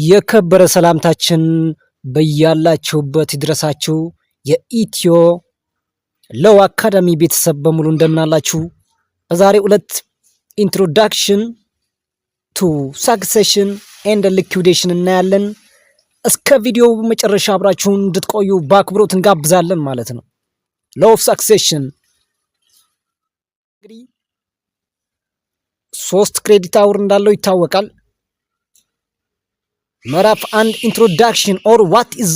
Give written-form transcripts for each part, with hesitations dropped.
የከበረ ሰላምታችን በያላችሁበት ይድረሳችሁ። የኢትዮ ሎው አካዳሚ ቤተሰብ በሙሉ እንደምናላችሁ። በዛሬው ዕለት ኢንትሮዳክሽን ቱ ሳክሴሽን ኤንድ ሊኩዊዴሽን እናያለን። እስከ ቪዲዮው መጨረሻ አብራችሁን እንድትቆዩ በአክብሮት እንጋብዛለን ማለት ነው። ሎው ኦፍ ሳክሴሽን እንግዲህ 3 ክሬዲት አወር እንዳለው ይታወቃል። ምዕራፍ 1 ኢንትሮዳክሽን ኦር ዋት ኢዝ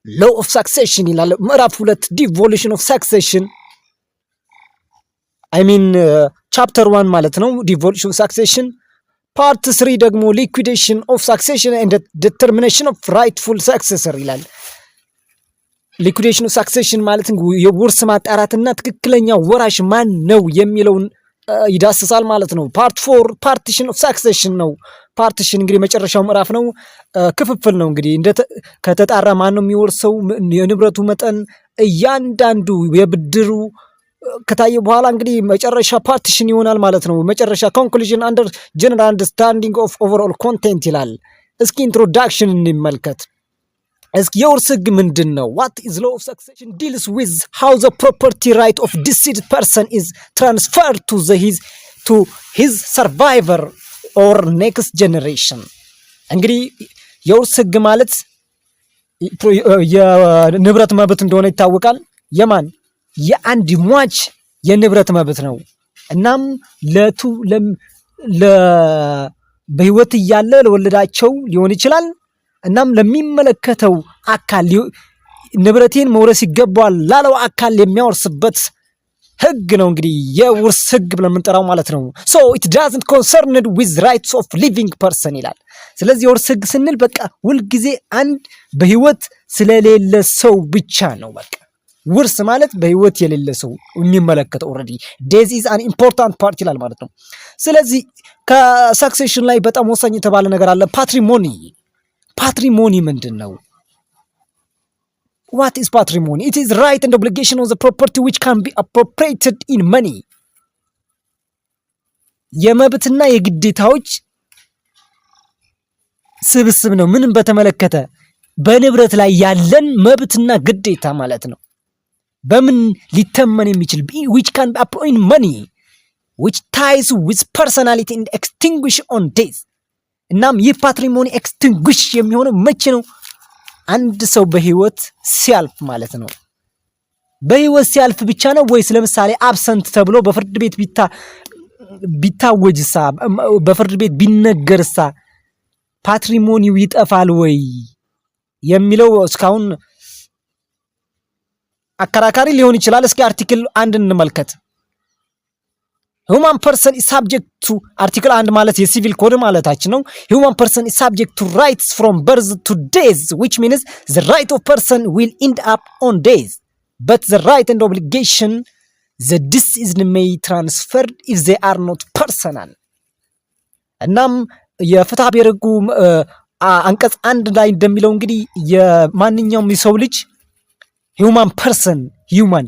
ሎው ኦፍ ሳክሴሽን ይላል። ምዕራፍ 2 ዲቮሉሽን ኦፍ ሳክሴሽን ቻፕተር 1 ማለት ነው። ዲቮሉሽን ኦፍ ሳክሴሽን ፓርት 3 ደግሞ ሊኩዊዴሽን ኦፍ ሳክሴሽን ኤንድ ዲተርሚኔሽን ኦፍ ራይትፉል ሳክሴሰር ይላል። ሊኩዊዴሽን ኦፍ ሳክሴሽን ማለት የውርስ ማጣራትና ትክክለኛ ወራሽ ማን ነው የሚለውን ይዳስሳል ማለት ነው። ፓርት 4 ፓርቲሽን ኦፍ ሳክሴሽን ነው። ፓርቲሽን እንግዲህ መጨረሻው ምዕራፍ ነው፣ ክፍፍል ነው። እንግዲህ ከተጣራ ማን ነው የሚወርሰው፣ የንብረቱ መጠን እያንዳንዱ የብድሩ ከታየ በኋላ እንግዲህ መጨረሻ ፓርቲሽን ይሆናል ማለት ነው። መጨረሻ ኮንክሉዥን አንደር ጀነራል አንደርስታንዲንግ ኦፍ ኦቨርኦል ኮንቴንት ይላል። እስኪ ኢንትሮዳክሽን እንመልከት። እስኪ የውርስ ህግ ምንድን ነው? ዋት ኢዝ ሎው ኦፍ ሳክሴሽን ዲልስ ዊዝ ሃው ዘ ፕሮፐርቲ ራይት ኦፍ ዲሲድድ ፐርሰን ኢዝ ትራንስፈርድ ቱ ሂዝ ሰርቫይቨር ኦር ኔክስት ጀነሬሽን። እንግዲህ የውርስ ህግ ማለት የንብረት መብት እንደሆነ ይታወቃል። የማን የአንድ ሟች የንብረት መብት ነው። እናም በህይወት እያለ ለወለዳቸው ሊሆን ይችላል። እናም ለሚመለከተው አካል ንብረቴን መውረስ ይገባዋል ላለው አካል የሚያወርስበት ህግ ነው እንግዲህ የውርስ ህግ ብለን የምንጠራው ማለት ነው። ሶ ኢት ዳዝንት ኮንሰርንድ ዊዝ ራይትስ ኦፍ ሊቪንግ ፐርሰን ይላል። ስለዚህ የውርስ ህግ ስንል በቃ ሁልጊዜ አንድ በህይወት ስለሌለ ሰው ብቻ ነው። በቃ ውርስ ማለት በህይወት የሌለ ሰው የሚመለከተው ኦልሬዲ ዴዝ ኢዝ አን ኢምፖርታንት ፓርት ይላል ማለት ነው። ስለዚህ ከሳክሴሽን ላይ በጣም ወሳኝ የተባለ ነገር አለ። ፓትሪሞኒ ምንድን ነው? What is patrimony? It is right and obligation of the property which can be appropriated in money. የመብትና የግዴታዎች ስብስብ ነው። ምንም በተመለከተ በንብረት ላይ ያለን መብትና ግዴታ ማለት ነው። በምን ሊተመን የሚችል which can be appropriated in money which ties with personality and extinguish on death. እናም ይህ ፓትሪሞኒ ኤክስቲንጉሽ የሚሆነው መቼ ነው? አንድ ሰው በህይወት ሲያልፍ ማለት ነው። በህይወት ሲያልፍ ብቻ ነው ወይስ ለምሳሌ አብሰንት ተብሎ በፍርድ ቤት ቢታወጅሳ፣ በፍርድ ቤት ቢነገርሳ ፓትሪሞኒው ይጠፋል ወይ የሚለው እስካሁን አከራካሪ ሊሆን ይችላል። እስኪ አርቲክል 1 እንመልከት። ሁማን ፐርሰን ኢዝ ሳብጀክት ቱ አርቲክል 1 ማለት የሲቪል ኮድ ማለታችን ነው። ሁማን ፐርሰን ኢዝ ሳብጀክት ቱ ራይትስ ፍሮም በርዝ ቱ ዴዝ which means the right of person will end up on days but the right and obligation the deceased may transfer if they are not personal. እናም የፍትሐ ብሔር ሕጉ አንቀጽ 1 ላይ እንደሚለው እንግዲህ የማንኛውም የሰው ልጅ ሁማን ፐርሰን ሁማን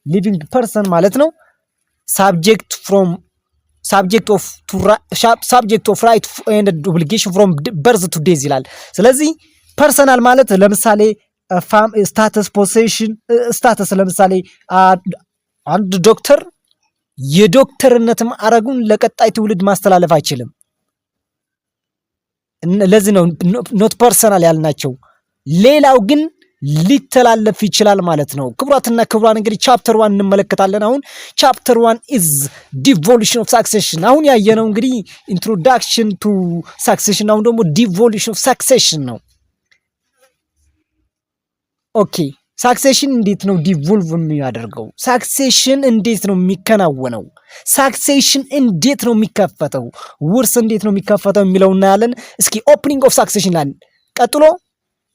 ሊቪንግ ፐርሰን ማለት ነው subject of right and obligation from birth to death ይላል። ስለዚህ ፐርሰናል ማለት ለምሳሌ ስታተስ ፖሴሽን ስታተስ ለምሳሌ አንድ ዶክተር የዶክተርነት ማዕረጉን ለቀጣይ ትውልድ ማስተላለፍ አይችልም። ለዚህ ነው ኖት ፐርሰናል ያልናቸው። ሌላው ግን ሊተላለፍ ይችላል ማለት ነው። ክቡራትና ክቡራን እንግዲህ ቻፕተር 1 እንመለከታለን። አሁን ቻፕተር 1 ኢዝ ዲቮሉሽን ኦፍ ሳክሴሽን። አሁን ያየነው እንግዲህ ኢንትሮዳክሽን ቱ ሳክሴሽን፣ አሁን ደግሞ ዲቮሉሽን ኦፍ ሳክሴሽን ነው። ኦኬ ሳክሴሽን እንዴት ነው ዲቮልቭ የሚያደርገው? ሳክሴሽን እንዴት ነው የሚከናወነው? ሳክሴሽን እንዴት ነው የሚከፈተው? ውርስ እንዴት ነው የሚከፈተው የሚለው እናያለን። እስኪ ኦፕኒንግ ኦፍ ሳክሴሽን ላይ ቀጥሎ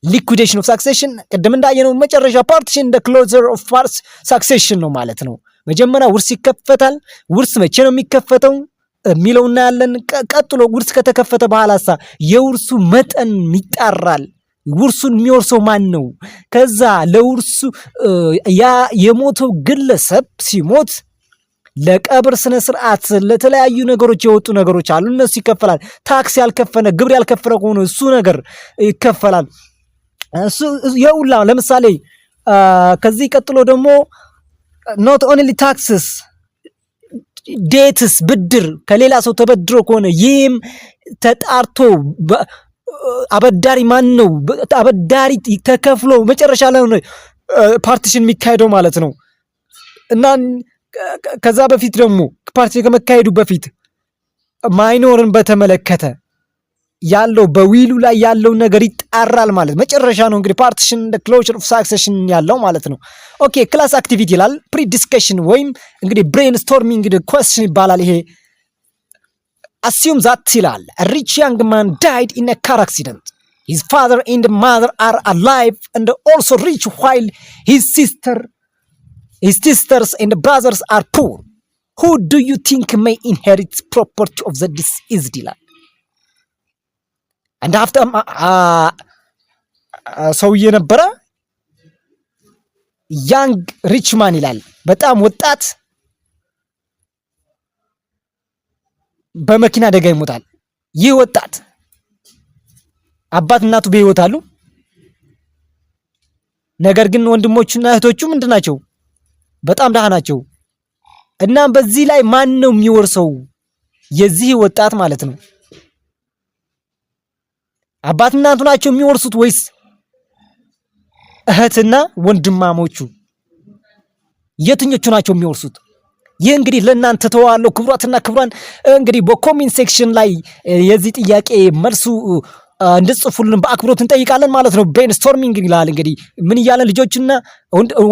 ሊኩዊዴሽን ኦፍ ሳክሴሽን ቅድም እንዳየነው መጨረሻ ፓርቲሽን እንደ ክሎዘር ኦፍ ፓርትስ ሳክሴሽን ነው ማለት ነው። መጀመሪያ ውርስ ይከፈታል። ውርስ መቼ ነው የሚከፈተው የሚለው እናያለን። ቀጥሎ ውርስ ከተከፈተ በኋላሳ የውርሱ መጠን ይጣራል። ውርሱን የሚወርሰው ማን ነው? ከዛ ለውርሱ ያ የሞተው ግለሰብ ሲሞት ለቀብር ስነ ስርዓት ለተለያዩ ነገሮች የወጡ ነገሮች አሉ። እነሱ ይከፈላል። ታክስ ያልከፈለ ግብር ያልከፈለ ከሆነ እሱ ነገር ይከፈላል። እሱ የውላ ለምሳሌ ከዚህ ቀጥሎ ደግሞ not only taxes ዴትስ ብድር ከሌላ ሰው ተበድሮ ከሆነ ይህም ተጣርቶ አበዳሪ ማን ነው አበዳሪ ተከፍሎ መጨረሻ ላይ ነው ፓርቲሽን የሚካሄደው ማለት ነው። እና ከዛ በፊት ደግሞ ፓርቲሽን ከመካሄዱ በፊት ማይኖርን በተመለከተ ያለው በዊሉ ላይ ያለው ነገር ይጣራል ማለት መጨረሻ ነው እንግዲህ ፓርቲሽን the closure of succession ያለው ማለት ነው። ኦኬ ክላስ አክቲቪቲ ይላል ፕሪ ዲስከሽን ወይም እንግዲህ ብሬን ስቶርሚንግ question ይባላል። ይሄ assume that ይላል a rich young man died in a car accident. His father and mother are alive and also rich while his sisters and brothers are poor. Who do you think may inherit property of the deceased ይላል። and after ሰውዬ ነበረ young rich man ይላል በጣም ወጣት በመኪና አደጋ ይሞታል። ይህ ወጣት አባት እናቱ በሕይወት አሉ። ነገር ግን ወንድሞቹና እህቶቹ ምንድናቸው? በጣም ደሃ ናቸው። እና በዚህ ላይ ማን ነው የሚወርሰው? የዚህ ወጣት ማለት ነው። አባት እናቱ ናቸው የሚወርሱት ወይስ እህትና ወንድማሞቹ? የትኞቹ ናቸው የሚወርሱት? ይህ እንግዲህ ለእናንተ ተዋለው። ክቡራትና ክቡራን እንግዲህ በኮሜንት ሴክሽን ላይ የዚህ ጥያቄ መልሱ እንድጽፉልን በአክብሮት እንጠይቃለን ማለት ነው። ብሬን ስቶርሚንግ ይላል እንግዲህ ምን እያለን ልጆችና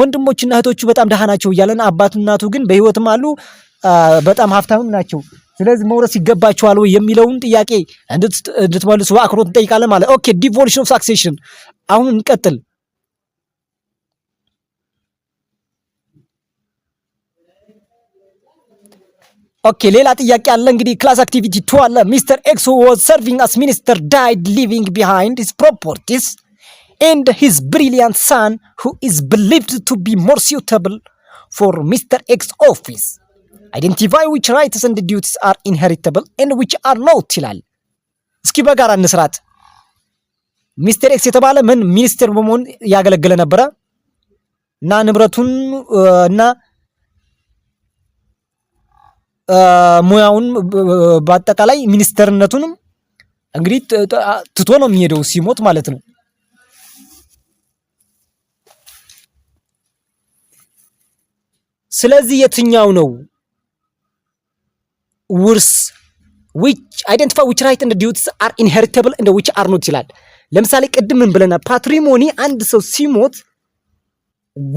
ወንድሞችና እህቶቹ በጣም ደሃ ናቸው እያለን አባት እናቱ ግን በሕይወትም አሉ በጣም ሀብታምም ናቸው። ስለዚህ መውረስ ይገባቸዋል ወይ የሚለውን ጥያቄ እንድትመልሱ በአክብሮት እንጠይቃለን ማለት። ኦኬ ዲቮሉሽን ኦፍ ሳክሴሽን አሁን እንቀጥል። ኦኬ ሌላ ጥያቄ አለ እንግዲህ ክላስ አክቲቪቲ 2 አለ። ሚስተር ኤክስ who was serving as minister died leaving behind his properties and his brilliant son who is believed to be more suitable for Mr. X office. Identify which rights and duties are inheritable and which are not ይላል። እስኪ በጋራ እንስራት። ሚስተር ኤክስ የተባለ ምን ሚኒስተር በመሆን ያገለገለ ነበረ እና ንብረቱን እና ሙያውን በአጠቃላይ ሚኒስተርነቱንም እንግዲህ ትቶ ነው የሚሄደው ሲሞት ማለት ነው። ስለዚህ የትኛው ነው ውርስ? which identify which right and duties are inheritable and which are not ይላል። ለምሳሌ ቅድም ምን ብለናል? ፓትሪሞኒ አንድ ሰው ሲሞት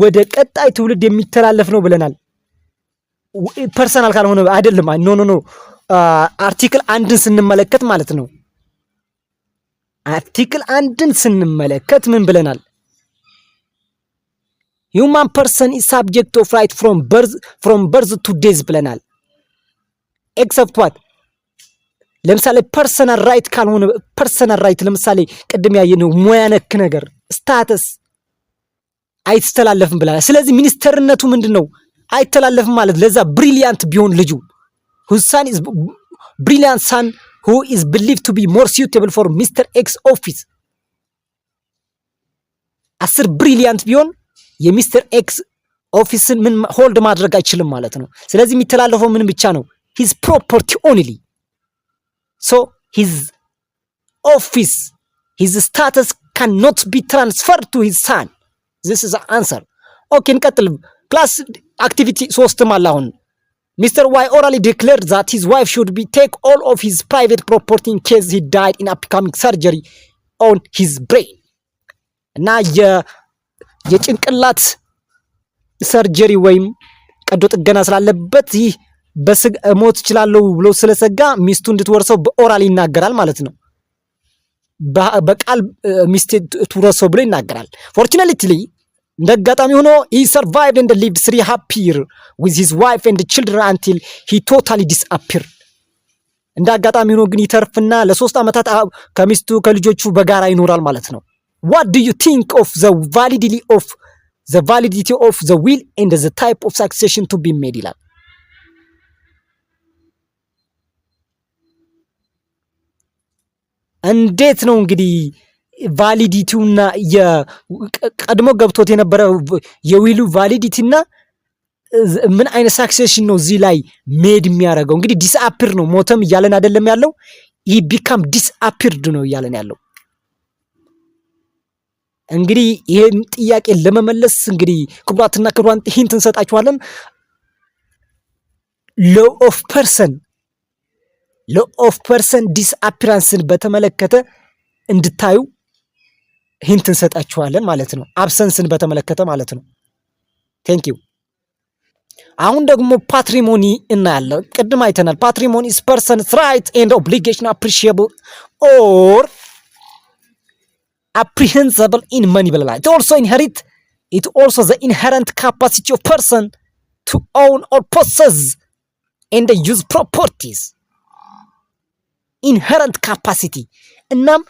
ወደ ቀጣይ ትውልድ የሚተላለፍ ነው ብለናል። ፐርሰናል ካልሆነ አይደለም። ኖ አርቲክል አንድን ስንመለከት ማለት ነው። አርቲክል አንድን ስንመለከት ምን ብለናል? human person is subject of right from birth to death ብለናል። except what? ለምሳሌ ፐርሰናል ራይት ካልሆነ ፐርሰናል ራይት ለምሳሌ ቅድም ያየነው ሙያ ነክ ነገር ስታተስ አይተላለፍም ብለናል። ስለዚህ ሚኒስተርነቱ ምንድነው? አይተላለፍም ማለት ለዛ ብሪሊያንት ቢሆን ልጁ whose son is brilliant son who is believed to be more suitable for Mr. X office 10 ብሪሊያንት ቢሆን የሚስተር ኤክስ ኦፊስን ምን ሆልድ ማድረግ አይችልም ማለት ነው። ስለዚህ የሚተላለፈው ምን ብቻ ነው? his property only. So his office, his status cannot be transferred to his son. This is the answer. Okay, እንቀጥል። ክላስ አክቲቪቲ 3 ማለት አሁን Mr. Y orally declared that his wife should be take all of his private property in case he died in upcoming surgery on his brain. እና የጭንቅላት ሰርጀሪ ወይም ቀዶ ጥገና ስላለበት ይህ ሞት ይችላል ብሎ ስለሰጋ ሚስቱ እንድትወርሰው በኦራል ይናገራል ማለት ነው። በቃል ሚስት ትወርሰው ብሎ ይናገራል። Fortunately እንደጋጣሚ ሆኖ he survived and lived 3 happy years with his wife and children until he totally disappeared. እንደጋጣሚ ሆኖ ግን ይተርፍና ለ3 አመታት ከሚስቱ ከልጆቹ በጋራ ይኖራል ማለት ነው። What do you think of the validity of the will and the type of succession to be made ይላል። እንዴት ነው እንግዲህ ቫሊዲቲውና ቀድሞ ገብቶት የነበረ የዊሉ ቫሊዲቲና ምን አይነት ሳክሴሽን ነው እዚህ ላይ ሜድ የሚያደርገው? እንግዲህ ዲስአፒር ነው ሞተም እያለን አይደለም ያለው ይህ ቢካም ዲስአፒርድ ነው እያለን ያለው። እንግዲህ ይሄን ጥያቄ ለመመለስ እንግዲህ ክቡራትና ክቡራን ሂንት እንሰጣችኋለን። ሎ ኦፍ ፐርሰን ዲስአፒራንስን በተመለከተ እንድታዩ ሂንት እንሰጣችኋለን ማለት ነው። አብሰንስን በተመለከተ ማለት ነው። ቴንክ ዩ። አሁን ደግሞ ፓትሪሞኒ እናያለን። ቅድም አይተናል። ፓትሪሞኒ ኢዝ ፐርሰንስ ራይት ኤንድ ኦብሊጌሽን አፕሪሺየብል ኦር apprehensible in money ብለናል። it also the inherent capacity of person to own or possess and use properties. inherent capacity እናም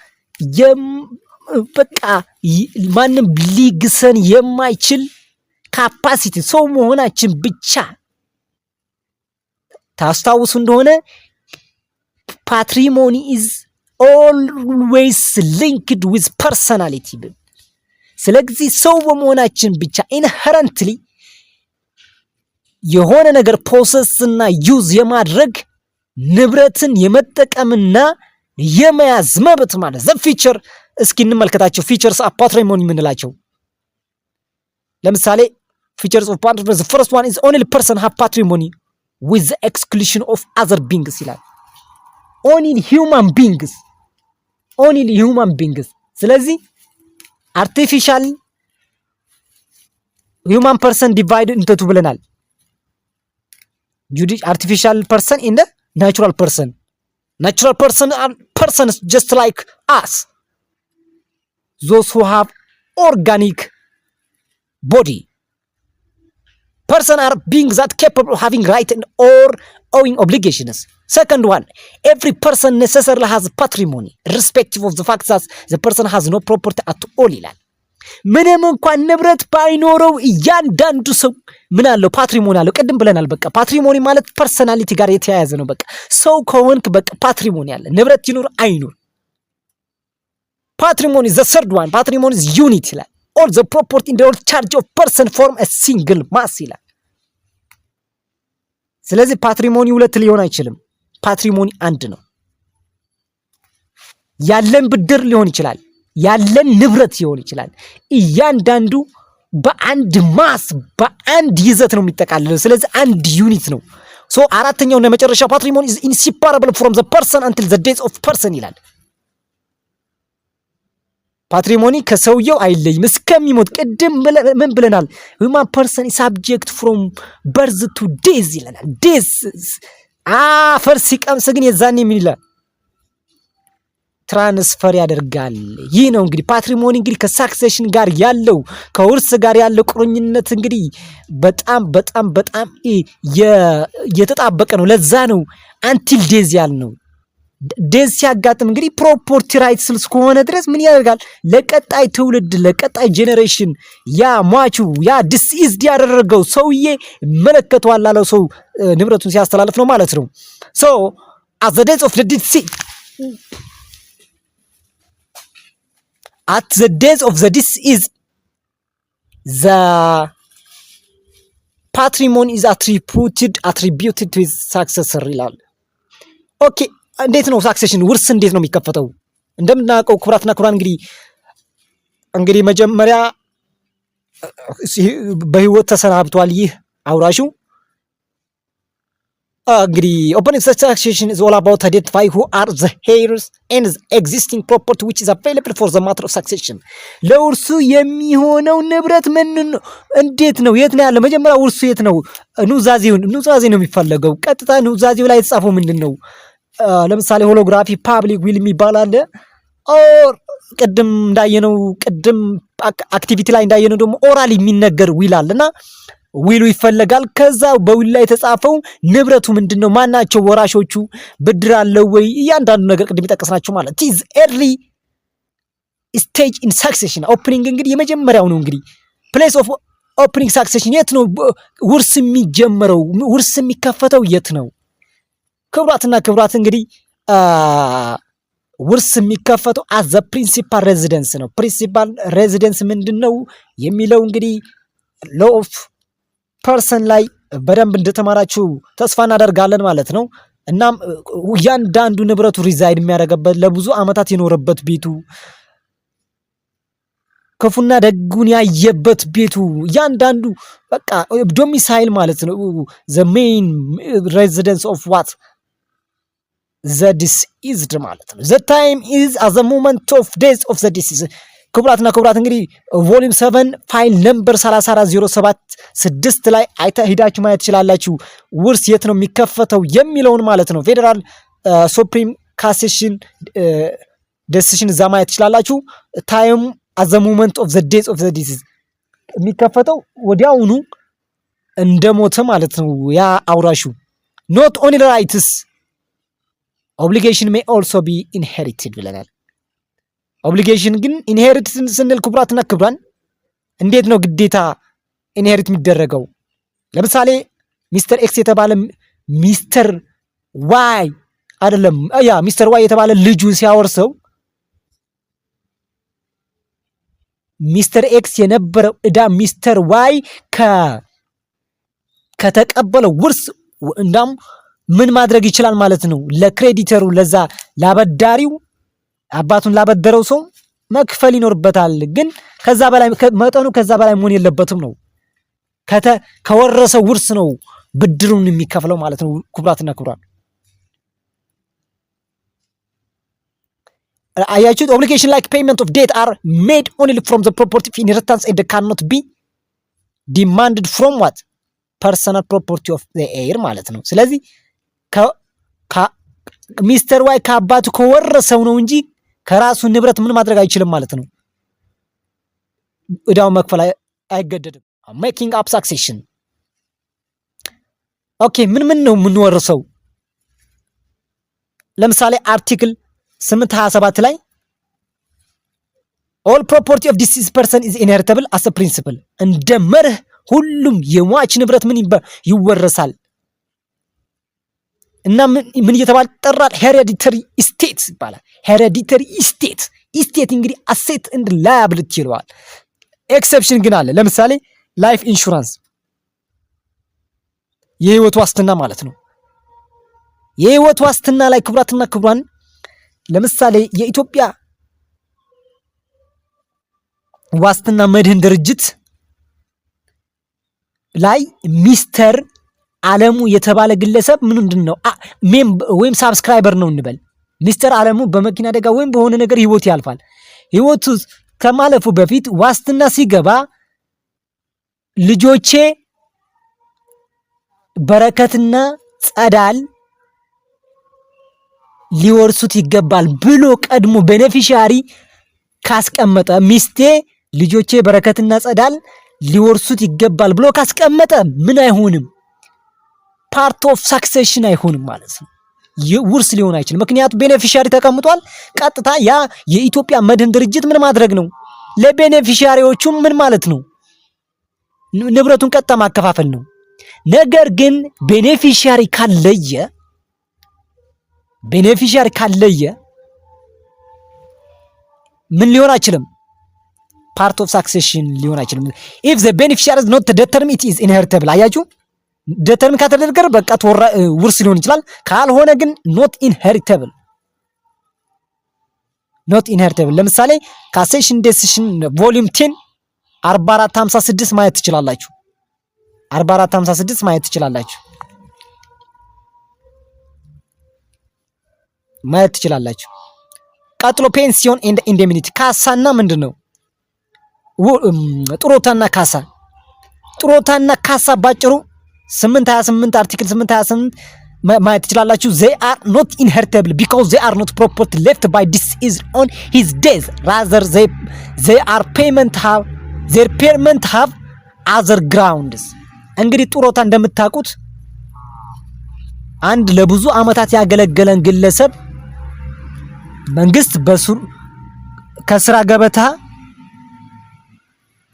በቃ ማንም ሊግሰን የማይችል ካፓሲቲ ሰው መሆናችን ብቻ። ታስታውሱ እንደሆነ ፓትሪሞኒ ኢዝ always linked with personality። ስለዚህ ሰው በመሆናችን ብቻ inherently የሆነ ነገር ፕሮሰስ እና ዩዝ የማድረግ ንብረትን የመጠቀምና የመያዝ መብት ማለት ዘ ፊቸር። እስኪ እንመልከታቸው ፊቸርስ ኦፍ ፓትሪሞኒ የምንላቸው። ለምሳሌ ፊቸርስ ኦፍ ፓትሪሞኒ the first one is only person have patrimony with the exclusion of other beings ይላል። only human beings ስለዚህ አርቲፊሻል human person divided into two ብለናል። artificial person and the natural person are persons just like us, those who have organic body. Person are beings that capable of having right and or owing obligations. Second one, every person necessarily has patrimony irrespective of the fact that the person has no property at all ይላል። ምንም እንኳን ንብረት ባይኖረው እያንዳንዱ ሰው ምን አለው? ፓትሪሞኒ አለው። ቅድም ብለናል። በቃ ፓትሪሞኒ ማለት ፐርሰናሊቲ ጋር የተያያዘ ነው። በቃ ሰው ከሆንክ በቃ ፓትሪሞኒ አለ። ንብረት ይኑር አይኑር ፓትሪሞኒ the third one, patrimony is unit ይላል። all the property in the whole charge of person form a single mass ይላል። ስለዚህ ፓትሪሞኒ ሁለት ሊሆን አይችልም። ፓትሪሞኒ አንድ ነው። ያለን ብድር ሊሆን ይችላል፣ ያለን ንብረት ሊሆን ይችላል። እያንዳንዱ በአንድ ማስ በአንድ ይዘት ነው የሚጠቃለለው። ስለዚህ አንድ ዩኒት ነው። ሶ አራተኛው እና መጨረሻው ፓትሪሞኒ is inseparable from the person until the death of person ይላል። ፓትሪሞኒ ከሰውየው አይለይም እስከሚሞት። ቅድም ምን ብለናል? human person is subject from birth to death ይለናል። death አፈር ሲቀምስ ግን የዛኔ ምን ይላል? ትራንስፈር ያደርጋል። ይህ ነው እንግዲህ ፓትሪሞኒ እንግዲህ ከሳክሴሽን ጋር ያለው ከውርስ ጋር ያለው ቁርኝነት እንግዲህ በጣም በጣም በጣም የተጣበቀ ነው። ለዛ ነው አንቲል ዴዝ ያልነው። ዴዝ ሲያጋጥም እንግዲህ ፕሮፐርቲ ራይትስ እስከሆነ ድረስ ምን ያደርጋል? ለቀጣይ ትውልድ ለቀጣይ ጄኔሬሽን ያ ሟቹ ያ ዲስኢዝድ ያደረገው ሰውዬ መለከቷል ላለው ሰው ንብረቱን ሲያስተላልፍ ነው ማለት ነው። ሶ at the death of the deceased at the death of the deceased the patrimony is attributed to his successor ይላል። ኦኬ እንዴት ነው ሳክሴሽን ውርስ እንዴት ነው የሚከፈተው? እንደምናውቀው ክቡራትና ክቡራን እንግዲህ መጀመሪያ በህይወት ተሰናብቷል ይህ አውራሹ። እንግዲህ opening succession is all about identify who are the heirs and the existing property which is available for the matter of succession. ለውርሱ የሚሆነው ንብረት ምን እንዴት ነው? የት ነው ያለው? መጀመሪያ ውርሱ የት ነው? ኑዛዜ ነው የሚፈለገው። ቀጥታ ኑዛዜው ላይ የተጻፈው ምንድነው? ለምሳሌ ሆሎግራፊ ፓብሊክ ዊል የሚባል አለ። ኦር ቅድም አክቲቪቲ ላይ እንዳየነው ደግሞ ኦራል የሚነገር ዊል አለና ዊሉ ይፈለጋል። ከዛ በዊል ላይ የተጻፈው ንብረቱ ምንድነው? ማናቸው ወራሾቹ? ብድር አለው ወይ? እያንዳንዱ ነገር ቅድም የጠቀስናቸው ማለት is early stage in succession. ኦፕኒንግ እንግዲህ የመጀመሪያው ነው። እንግዲህ place of opening succession የት ነው ውርስ የሚጀምረው? ውርስ የሚከፈተው የት ነው? ክቡራትና ክቡራት እንግዲህ ውርስ የሚከፈተው አዘ ፕሪንሲፓል ሬዚደንስ ነው። ፕሪንሲፓል ሬዚደንስ ምንድን ነው የሚለው እንግዲህ ሎ ኦፍ ፐርሰን ላይ በደንብ እንደተማራችሁ ተስፋ እናደርጋለን ማለት ነው። እናም እያንዳንዱ ንብረቱ ሪዛይድ የሚያደርገበት ለብዙ ዓመታት የኖረበት ቤቱ ክፉና ደጉን ያየበት ቤቱ እያንዳንዱ በቃ ዶሚሳይል ማለት ነው። ዘ ሜይን ሬዚደንስ ኦፍ ዋት ዘ ዲስኢዝድ ማለት ነው። ዘ ታይም ኢዝ አት ዘ ሞመንት ኦፍ ዴዝ ኦፍ ዘ ዲስኢዝድ። ክቡራትና ክቡራት እንግዲህ ቮሊዩም 7 ፋይል ነምበር 34076 ላይ ሂዳችሁ ማየት ትችላላችሁ። ውርስ የት ነው የሚከፈተው የሚለውን ማለት ነው። ፌዴራል ሱፕሪም ካሴሽን ዴሲሽን እዛ ማየት ትችላላችሁ። ታይም አት ዘ ሞመንት ኦፍ ዘ ዴዝ ኦፍ ዘ ዲሲዝ የሚከፈተው ወዲያውኑ እንደሞተ ማለት ነው ያ አውራሹ። ኖት ኦንሊ ራይትስ ኦብሊጌሽን ሜይ ኦልሶ ቢ ኢንሄሪትድ ብለናል። ኦብሊጌሽን ግን ኢንሄሪት ስንል ክቡራትና ክቡራን እንዴት ነው ግዴታ ኢንሄሪት የሚደረገው? ለምሳሌ ሚስተር ኤክስ የተባለ ሚስተር ዋይ አይደለም ያ ሚስተር ዋይ የተባለ ልጁን ሲያወርሰው ሚስተር ኤክስ የነበረው ዕዳ ሚስተር ዋይ ከተቀበለው ውርስ እንዳም ምን ማድረግ ይችላል ማለት ነው? ለክሬዲተሩ ለዛ ላበዳሪው አባቱን ላበደረው ሰው መክፈል ይኖርበታል። ግን ከዛ በላይ መጠኑ ከዛ በላይ መሆን የለበትም ነው። ከወረሰው ውርስ ነው ብድሩን የሚከፍለው ማለት ነው። ክቡራትና ክቡራን አያችሁት? ኦብሊጌሽን ላይክ ፔይመንት ኦፍ ዴት አር ሜድ ኦንሊ ፍሮም ዘ ፕሮፐርቲ ኦፍ ኢንሄሪታንስ ኤንድ ካን ኖት ቢ ዲማንድድ ፍሮም ዋት ፐርሰናል ፕሮፐርቲ ኦፍ ዘ ኤር ማለት ነው። ስለዚህ ሚስተር ዋይ ከአባቱ ከወረሰው ነው እንጂ ከራሱ ንብረት ምን ማድረግ አይችልም ማለት ነው። እዳውን መክፈል አይገደድም። ሜኪንግ አፕ ሳክሴሽን ኦኬ። ምን ነው የምንወርሰው? ለምሳሌ አርቲክል 827 ላይ ኦል ፕሮፐርቲ ኦፍ ዲሲዝድ ፐርሰን ኢዝ ኢንሄሪተብል አስ አ ፕሪንሲፕል፣ እንደ መርህ ሁሉም የሟች ንብረት ምን ይወረሳል እና ምን እየተባለ ጠራል? ሄሬዲተሪ ስቴት ይባላል። ሄሬዲተሪ ስቴት እንግዲህ አሴት እንድ ላያብሊቲ ይለዋል። ኤክሰፕሽን ግን አለ። ለምሳሌ ላይፍ ኢንሹራንስ የህይወት ዋስትና ማለት ነው። የህይወት ዋስትና ላይ ክቡራትና ክቡራን ለምሳሌ የኢትዮጵያ ዋስትና መድህን ድርጅት ላይ ሚስተር አለሙ የተባለ ግለሰብ ምንድን ነው ወይም ሳብስክራይበር ነው እንበል። ሚስተር አለሙ በመኪና አደጋ ወይም በሆነ ነገር ህይወቱ ያልፋል። ህይወቱ ከማለፉ በፊት ዋስትና ሲገባ ልጆቼ በረከትና ጸዳል ሊወርሱት ይገባል ብሎ ቀድሞ ቤኔፊሻሪ ካስቀመጠ፣ ሚስቴ ልጆቼ በረከትና ጸዳል ሊወርሱት ይገባል ብሎ ካስቀመጠ ምን አይሆንም? ፓርት ኦፍ ሳክሴሽን አይሆንም ማለት ነው። ውርስ ሊሆን አይችልም። ምክንያቱም ቤኔፊሻሪ ተቀምጧል። ቀጥታ ያ የኢትዮጵያ መድህን ድርጅት ምን ማድረግ ነው? ለቤኔፊሻሪዎቹም ምን ማለት ነው? ንብረቱን ቀጥታ ማከፋፈል ነው። ነገር ግን ቤኔፊሻሪ ካለየ ምን ሊሆን አይችልም? ፓርት ኦፍ ሳክሴሽን ሊሆን አይችልም። ኢፍ ዘ ቤኔፊሻሪ ኢዝ ኖት ዲተርሚንድ ኢት ኢዝ ኢንሄሪተብል። አያችሁ፣ ዲተርሚን ከተደረገ በቃ ውርስ ሊሆን ይችላል። ካልሆነ ግን ኖት ኢንሄሪተብል። ለምሳሌ ካሴሽን ዴሲሽን ቮሊዩም 10 4456 ማየት ትችላላችሁ። 4456 ማየት ትችላላችሁ። ቀጥሎ ፔንሲዮን ኤንድ ኢንዴሚኒቲ ካሳና ምንድነው? ጥሮታና ካሳ ባጭሩ 828 አርቲክል 828 ማየት ትችላላችሁ። they are not inheritable because they are not property left by deceased on his death rather they are their payment have other grounds። እንግዲህ ጥሮታ እንደምታውቁት አንድ ለብዙ ዓመታት ያገለገለን ግለሰብ መንግስት ከስራ ገበታ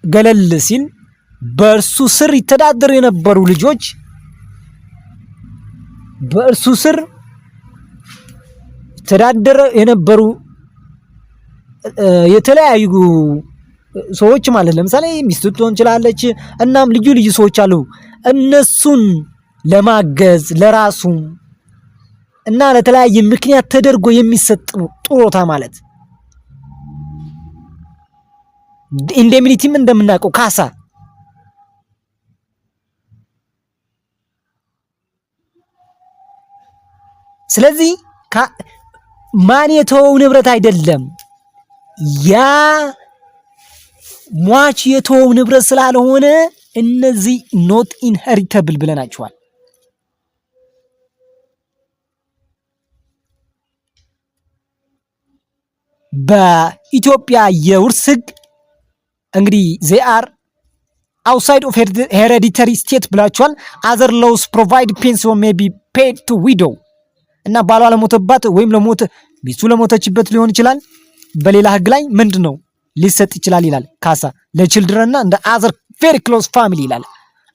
ገለል ሲል በእርሱ ስር ይተዳደሩ የነበሩ ልጆች በእርሱ ስር ተዳደረ የነበሩ የተለያዩ ሰዎች ማለት ለምሳሌ ሚስቱ ትሆን ይችላለች። እናም ልዩ ልዩ ሰዎች አሉ። እነሱን ለማገዝ ለራሱ እና ለተለያየ ምክንያት ተደርጎ የሚሰጥ ነው ጡረታ ማለት። ኢንዴሚኒቲም እንደምናውቀው ካሳ። ስለዚህ ማን የተወው ንብረት አይደለም፣ ያ ሟች የተወው ንብረት ስላልሆነ እነዚህ ኖት ኢንሄሪተብል ብለናቸዋል። በኢትዮጵያ የውርስ ሕግ እንግዲህ they are outside of hereditary state ብላችኋል። other laws provide pension may be paid to widow እና ባሏ ለሞተባት ወይም ለሞተ ሚስቱ ለሞተችበት ሊሆን ይችላል። በሌላ ሕግ ላይ ምንድነው ሊሰጥ ይችላል ይላል ካሳ ለችልድረን እና እንደ other very close family ይላል።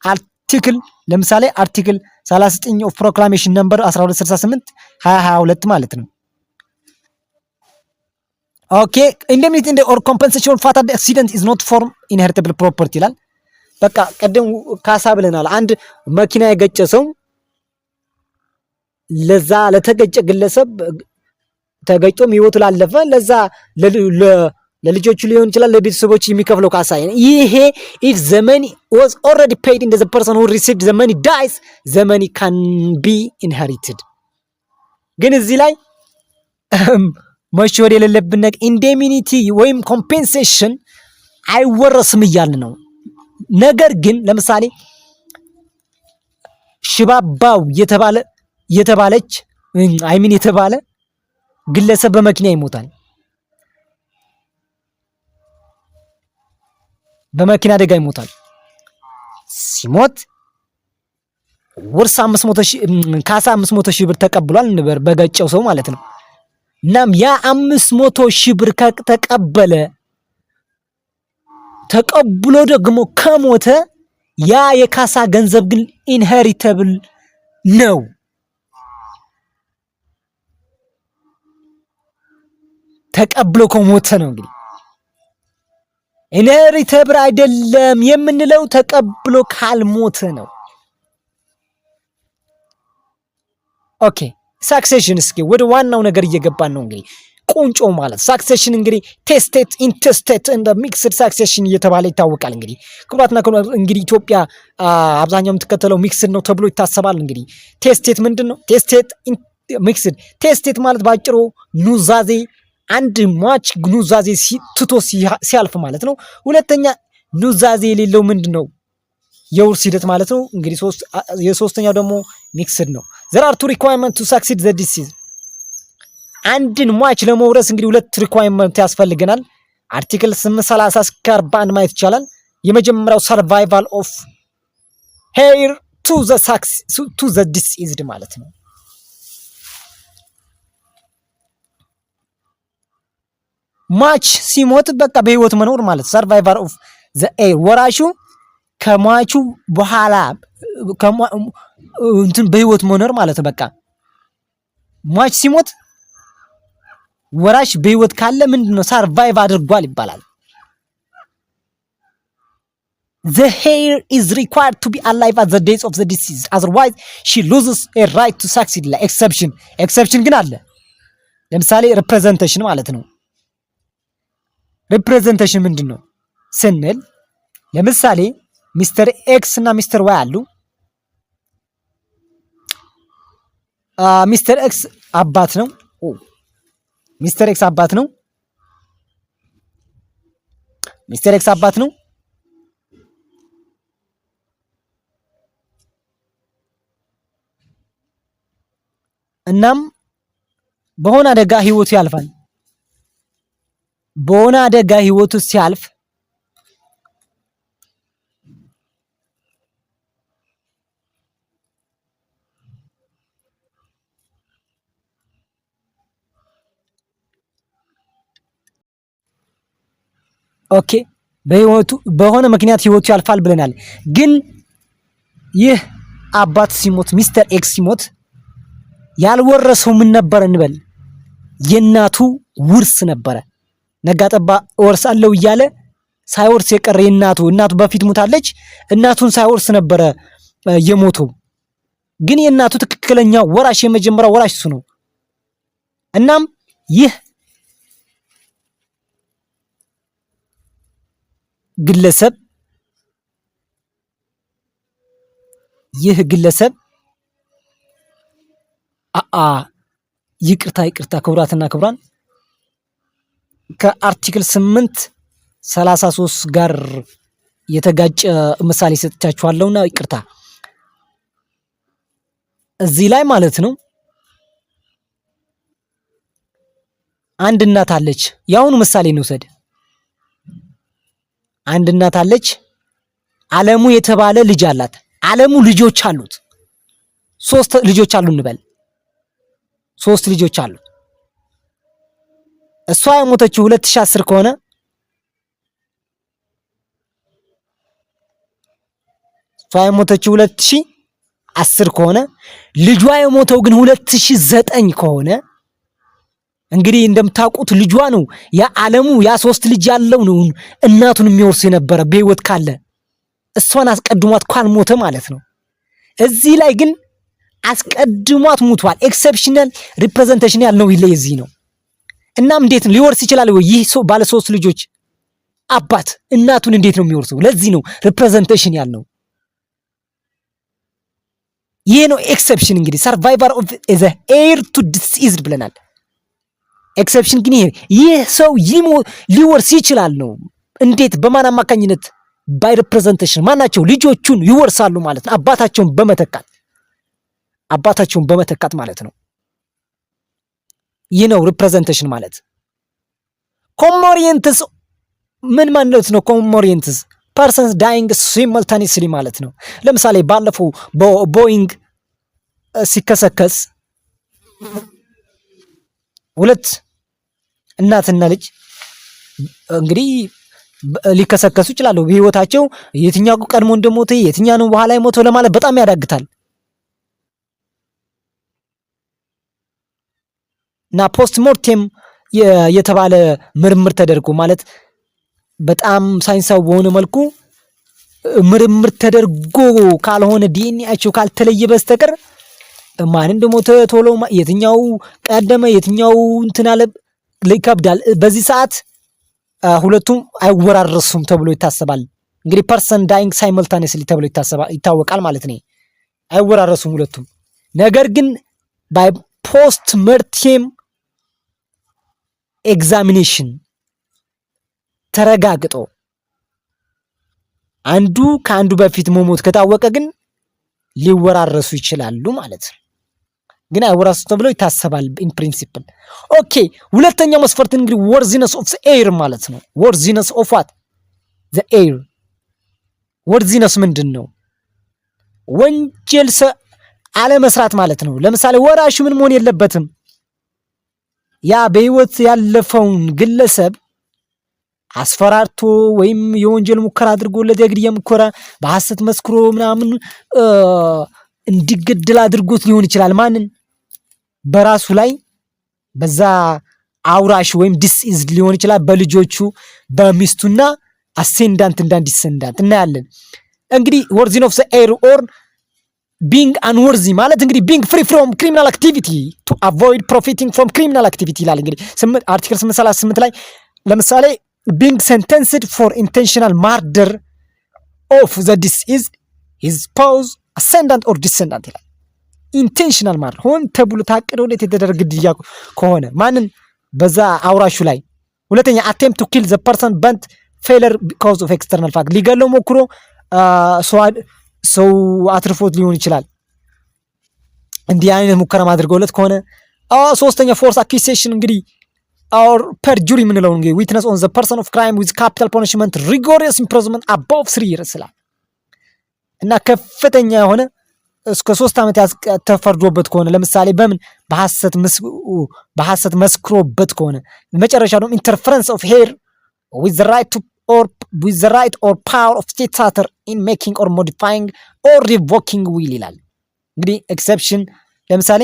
አርቲክል ለምሳሌ አርቲክል 39 ኦፍ ፕሮክላሜሽን ነምበር 1268 2022 ማለት ነው። ኦኬ ኢንዴሚኒቲ እንደ ኦር ኮምፐንሴሽን ፋታል አክሲደንት ኢዝ ኖት ፎርም ኢንሄሪተብል ፕሮፐርቲ ይላል። በቃ ቀደም ካሳ ብለናል። አንድ መኪና የገጨ ሰው ለዛ ለተገጨ ግለሰብ ተገጭቶም ህይወቱ ላለፈ ለዛ ለልጆቹ ሊሆን ይችላል ለቤተሰቦች የሚከፍለው ካሳ ይሄ if the money was already paid in the person who received the money dies the money can be inherited። ግን እዚህ ላይ መሸወድ የሌለብን ነገር ኢንዴሚኒቲ ወይም ኮምፔንሴሽን አይወረስም እያልን ነው። ነገር ግን ለምሳሌ ሽባባው የተባለች አይሚን የተባለ ግለሰብ በመኪና ይሞታል። በመኪና አደጋ ይሞታል። ሲሞት ውርስ 500 ሺህ ካሳ 500 ሺህ ብር ተቀብሏል በገጨው ሰው ማለት ነው። እናም ያ 500 ሺህ ብር ተቀብሎ ደግሞ ከሞተ ያ የካሳ ገንዘብ ግን ኢንሄሪተብል ነው። ተቀብሎ ከሞተ ነው እንግዲህ ኢንሄሪተብል አይደለም የምንለው ተቀብሎ ካልሞተ ነው። ኦኬ ሳክሴሽን እስኪ ወደ ዋናው ነገር እየገባን ነው። እንግዲህ ቁንጮ ማለት ሳክሴሽን እንግዲህ ቴስቴት ኢንተስቴት እንደ ሚክስድ ሳክሴሽን እየተባለ ይታወቃል። እንግዲህ ክቡራትና ክቡራን እንግዲህ ኢትዮጵያ አብዛኛው የምትከተለው ሚክስድ ነው ተብሎ ይታሰባል። እንግዲህ ቴስቴት ምንድነው? ቴስቴት ሚክስድ ቴስቴት ማለት ባጭሩ ኑዛዜ አንድ ሟች ኑዛዜ ትቶ ሲያልፍ ማለት ነው። ሁለተኛ ኑዛዜ የሌለው ምንድነው? የውርስ ሂደት ማለት ነው። እንግዲህ የሶስተኛው ደግሞ ሚክስድ ነው። there are two requirements to succeed the deceased አንድን ሟች ለመውረስ እንግዲህ ሁለት ሪኳየርመንት ያስፈልገናል። አርቲክል 830 እስከ 41 ማየት ይቻላል። የመጀመሪያው survival of heir to the deceased ማለት ነው። ሟች ሲሞት በቃ በህይወት መኖር ማለት survival of the heir ወራሹ ከሟቹ በኋላ እንትን በህይወት መኖር ማለት በቃ ሟች ሲሞት ወራሽ በህይወት ካለ ምንድነው ሰርቫይቭ አድርጓል ይባላል። the heir is required to be alive at the days of the deceased otherwise she loses a right to succeed like exception ግን አለ። ለምሳሌ representation ማለት ነው። representation ምንድነው ስንል ለምሳሌ ሚስተር ኤክስ እና ሚስተር ዋይ አሉ። ሚስተር ኤክስ አባት ነው። ሚስተር ኤክስ አባት ነው። ሚስተር ኤክስ አባት ነው። እናም በሆነ አደጋ ህይወቱ ያልፋል። በሆነ አደጋ ህይወቱ ሲያልፍ ኦኬ በሆነ ምክንያት ህይወቱ ያልፋል ብለናል። ግን ይህ አባት ሲሞት ሚስተር ኤክስ ሲሞት ያልወረሰው ምን ነበር እንበል? የእናቱ ውርስ ነበረ። ነጋጠባ እወርሳለሁ እያለ ሳይወርስ የቀረ እናቱ በፊት ሙታለች። እናቱን ሳይወርስ ነበረ የሞተው። ግን የእናቱ ትክክለኛ ወራሽ የመጀመሪያው ወራሽ እሱ ነው። እናም ይህ ግለሰብ ይቅርታ ክቡራትና ክቡራን ከአርቲክል 833 ጋር የተጋጨ ምሳሌ ሰጥቻችኋለሁና ይቅርታ። እዚህ ላይ ማለት ነው አንድ እናት አለች። ያሁኑ ምሳሌ እንውሰድ። አንድ እናት አለች። አለሙ የተባለ ልጅ አላት። አለሙ ልጆች አሉት። 3 ልጆች አሉ እንበል። 3 ልጆች አሉት። እሷ የሞተችው 2010 ከሆነ ልጇ የሞተው ግን 2009 ከሆነ እንግዲህ እንደምታውቁት ልጇ ነው ያ አለሙ ያ 3 ልጅ ያለው ነው እናቱን የሚወርስ የነበረ በህይወት ካለ እሷን አስቀድሟት ካልሞተ ማለት ነው። እዚህ ላይ ግን አስቀድሟት ሙቷል። ኤክሰፕሽናል ሪፕሬዘንቴሽን ያልነው እዚህ ነው። እናም እንዴት ነው ሊወርስ ይችላል ወይ? ይህ ሰው ባለ 3 ልጆች አባት እናቱን እንዴት ነው የሚወርሰው? ለዚህ ነው ሪፕሬዘንቴሽን ያልነው። ይሄ ነው ኤክሰፕሽን። እንግዲህ ሰርቫይቨር ኦፍ ዘ ኤር ቱ ዲስኢዝድ ብለናል። ኤክሰፕሽን ግን ይህ ሰው ሊወርስ ይችላል ነው። እንዴት? በማን አማካኝነት? ባይ ሪፕሬዘንቴሽን። ማናቸው? ልጆቹን ይወርሳሉ ማለት ነው። አባታቸውን በመተካት ማለት ነው። ይህ ነው ሪፕሬዘንቴሽን ማለት። ኮሞሪየንትስ ምን ማለት ነው? ኮሞሪየንትስ ፐርሰንስ ዳይንግ ሲሙልታኒስሊ ማለት ነው። ለምሳሌ ባለፈው ቦይንግ ሲከሰከስ 2 እናትና ልጅ እንግዲህ ሊከሰከሱ ይችላሉ። በህይወታቸው የትኛው ቀድሞ እንደሞተ የትኛው ነው በኋላ የሞተው ለማለት በጣም ያዳግታል። እና ፖስት ሞርቴም የተባለ ምርምር ተደርጎ ማለት በጣም ሳይንሳዊ በሆነ መልኩ ምርምር ተደርጎ ካልሆነ ዲኤንኤያቸው ካልተለየ በስተቀር ማን እንደሞተ ቶሎ የትኛው ቀደመ የትኛው እንትን አለ ይከብዳል። በዚህ ሰዓት ሁለቱም አይወራረሱም ተብሎ ይታሰባል። እንግዲህ ፐርሰን ዳይንግ ሳይመልታኒየስሊ ተብሎ ይታወቃል ማለት ነው። አይወራረሱም ሁለቱም። ነገር ግን ባይ ፖስት ሞርቴም ኤግዛሚኔሽን ተረጋግጦ አንዱ ከአንዱ በፊት መሞት ከታወቀ ግን ሊወራረሱ ይችላሉ ማለት ነው። ግን አይወራረሱ ተብሎ ይታሰባል ኢን ፕሪንሲፕል። ኦኬ፣ ሁለተኛው መስፈርት እንግዲህ ወርዚነስ ኦፍ ዘ ኤር ማለት ነው። ወርዚነስ ኦፍ ዋት? ዘ ኤር። ወርዚነስ ምንድን ነው? ወንጀል አለመስራት ማለት ነው። ለምሳሌ ወራሹ ምን መሆን የለበትም? ያ በህይወት ያለፈውን ግለሰብ አስፈራርቶ ወይም የወንጀል ሙከራ አድርጎለት የግድያ ሙከራ በሐሰት መስክሮ ምናምን እንዲገደል አድርጎት ሊሆን ይችላል። ማንን? በራሱ ላይ በዛ አውራሽ ወይም ዲስኢዝድ ሊሆን ይችላል። በልጆቹ በሚስቱና አሴንዳንት እና ዲሰንዳንት እናያለን። እንግዲህ ወርዚን ኦፍ ዘ ኤር ኦር ቢንግ አንወርዚ ማለት እንግዲህ ቢንግ ፍሪ ፍሮም ክሪሚናል አክቲቪቲ ቱ አቮይድ ፕሮፊቲንግ ፍሮም ክሪሚናል አክቲቪቲ ይላል። እንግዲህ አርቲክል 838 ላይ ለምሳሌ ቢንግ ሴንተንስድ ፎር ኢንቴንሽናል ማርደር ኦፍ ዘ ዲስኢዝድ ሂዝ ስፓውስ አሴንዳንት ኦር ዲሰንዳንት ይላል። ኢንቴንሽናል ማርደር ሆን ተብሎ ታቅዶለት የተደረገ ግድያ ከሆነ ማንን? በዛ አውራሹ ላይ። ሁለተኛ አቴምፕት ቱ ኪል ዘ ፐርሰን በንት ፌለር ቢኮዝ ኦፍ ኤክስተርናል ፋክት ሊገለው ሞክሮ ሰው አትርፎት ሊሆን ይችላል። እንዲህ አይነት ሙከራ ማድርገውለት ከሆነ ሶስተኛ ፎርስ አኪሴሽን እንግዲህ ኦር ፐርጁሪ የምንለው እንግዲህ ዊትነስ ኦን ዘ ፐርሰን ኦፍ ክራይም ዊዝ ካፒታል ፐኒሽመንት ሪጎሪየስ ኢምፕሪዝመንት አባቭ 3 years ይላል እና ከፍተኛ የሆነ እስከ 3 ዓመት ተፈርዶበት ከሆነ ለምሳሌ በምን በሐሰት መስክሮበት ከሆነ መጨረሻ ደግሞ ኢንተርፈረንስ ኦፍ ሄር ዊዝ ዘ ራይት ቱ or with the right or power of state charter in making or modifying or revoking will ይላል። እንግዲህ ኤክሰፕሽን ለምሳሌ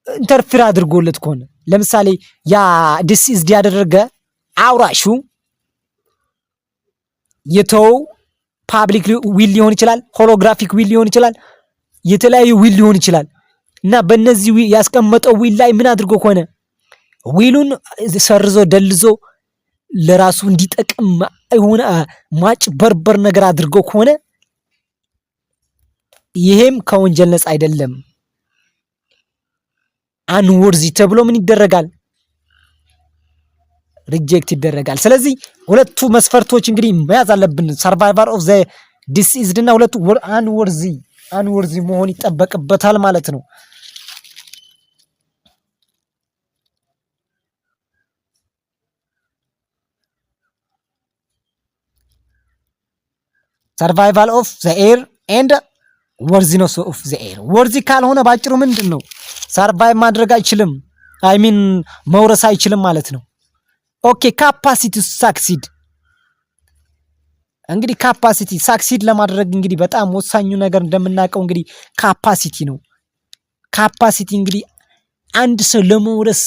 ኢንተርፌር አድርጎለት ከሆነ ለምሳሌ ያ ዲስኢዝድ ያደረገ አውራሹ የተወው ፓብሊክ ዊል ሊሆን ይችላል፣ ሆሎግራፊክ ዊል ሊሆን ይችላል፣ የተለያዩ ዊል ሊሆን ይችላል። እና በእነዚህ ያስቀመጠው ዊል ላይ ምን አድርጎ ከሆነ ዊሉን ሰርዞ ደልዞ ለራሱ እንዲጠቅም የሆነ ማጭበርበር ነገር አድርጎ ከሆነ ይሄም ከወንጀል ነፃ አይደለም። አንወርዚ ተብሎ ምን ይደረጋል? ሪጀክት ይደረጋል። ስለዚህ ሁለቱ መስፈርቶች እንግዲህ መያዝ አለብን። ሰርቫይቫል ኦፍ ዘ ዲስኢዝድ እና ሁለቱ አንወርዚ መሆን ይጠበቅበታል ማለት ነው። ሰርቫይቫል ኦፍ ዘ ኤር ኤንድ ወርዚነስ ኦፍ ዘ ኤር። ወርዚ ካልሆነ ባጭሩ ምንድን ነው? ሰርቫይቭ ማድረግ አይችልም፣ አይሚን መውረስ አይችልም ማለት ነው። ኦኬ ካፓሲቲ ሳክሲድ። እንግዲህ ካፓሲቲ ሳክሲድ ለማድረግ እንግዲህ በጣም ወሳኙ ነገር እንደምናውቀው እንግዲህ ካፓሲቲ ነው። ካፓሲቲ እንግዲህ አንድ ሰው ለመውረስ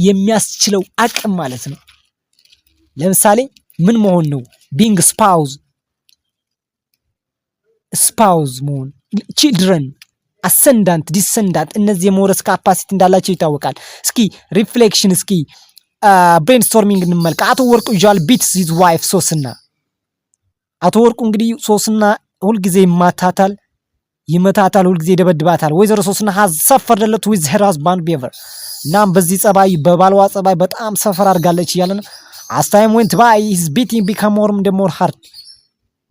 የሚያስችለው አቅም ማለት ነው። ለምሳሌ ምን መሆን ነው? ቢንግ ስፓውዝ መሆን፣ ቺልድረን፣ አሰንዳንት፣ ዲሰንዳንት እነዚህ የመውረስ ካፓሲቲ እንዳላቸው ይታወቃል። እስኪ ሪፍሌክሽን፣ እስኪ ብሬንስቶርሚንግ እንመልከት። አቶ ወርቁ ጃል ቢትስ ሂዝ ዋይፍ ሶስና። አቶ ወርቁ እንግዲህ ሶስና ሁልጊዜ ይመታታል፣ ሁልጊዜ ይደበድባታል። ወይዘሮ ሶስና ሀዝ ሰፈርደለት ዊዝ ሄር ሃዝባንድ ቢሄቨር። እናም በዚህ ጸባይ በባልዋ ጸባይ በጣም ሰፈር አድርጋለች እያለ ነው። አስ ታይም ዌንት ባይ ሂዝ ቢቲንግ ቢካም ሞር ሃርድ።